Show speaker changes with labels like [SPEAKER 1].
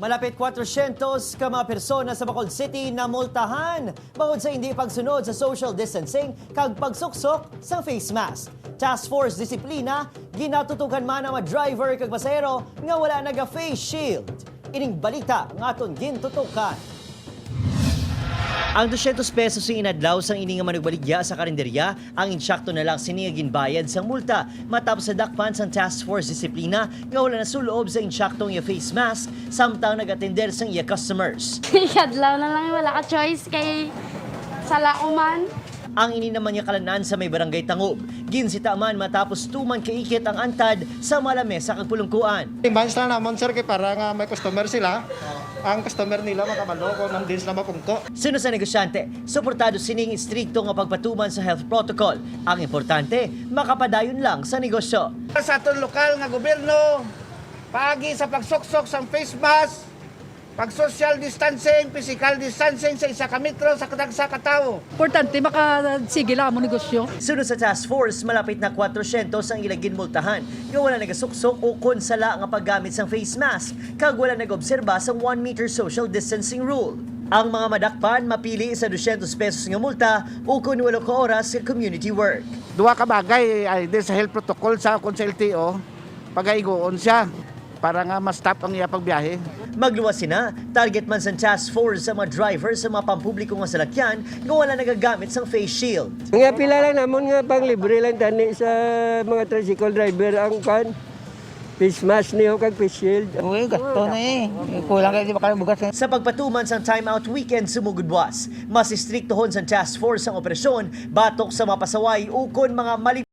[SPEAKER 1] Malapit 400 ka mga persona sa Bacolod City na multahan bangod sa hindi pagsunod sa social distancing kag pagsuksok sa face mask. Task Force Disiplina, ginatutukan man ang mga driver kag pasahero nga wala naga-face shield. Ining balita nga aton gintutukan. Ang 200 pesos yung inadlaw sang ini nga manugbaligya sa karinderya, ang insyakto na lang sini nga ginbayad sang multa matapos sa dakpan sang Task Force Disiplina nga wala na sulob sa insyaktong iya face mask samtang nag-atender sang iya customers.
[SPEAKER 2] Kadlaw na lang wala ka choice kay sala ko man.
[SPEAKER 1] Ang ini naman niya kalanan sa may barangay Tangob. Ginsita man matapos tuman kaikit ang antad sa malamesa kag pulungkuan.
[SPEAKER 3] Imans na naman sir kay para nga may customer sila. Ang customer nila makabalo kung nandin sila mapungko.
[SPEAKER 1] Sino sa negosyante, suportado sining istrikto nga pagpatuman sa health protocol. Ang importante, makapadayon lang sa negosyo.
[SPEAKER 4] Sa atong lokal nga gobyerno, paagi sa pagsuksok sa face mask, pag-social distancing, physical distancing sa 1 metro sa kadagsa ka tawo.
[SPEAKER 5] Importante makasigil ang negosyo.
[SPEAKER 1] Sunod sa task force, malapit na 400 ang ilang ginmultahan nga wala nagasuksok o konsala nga paggamit sang face mask kag wala nag-obserba sa 1 meter social distancing rule. Ang mga madakpan mapili sa 200 pesos nga multa o kung 8 ka oras sa community work.
[SPEAKER 4] Duha ka bagay ay din sa health protocol sa kung sa LTO, pagaigoon siya para nga ma-stop ang iya pagbiyahe.
[SPEAKER 1] Magluwas sina, target man sa task force sa mga driver sa mga pampubliko nga salakyan nga wala nagagamit sang face shield.
[SPEAKER 6] Nga pila lang namon nga pang libre lang tani sa mga tricycle driver ang face mask niyo kag face shield.
[SPEAKER 7] Uy, gasto na eh. Kulang kayo di ba kayo bugas.
[SPEAKER 1] Sa pagpatuman sa time-out weekend sumugudwas, mas istriktohon sa task force ang operasyon batok sa mga pasaway ukon mga mali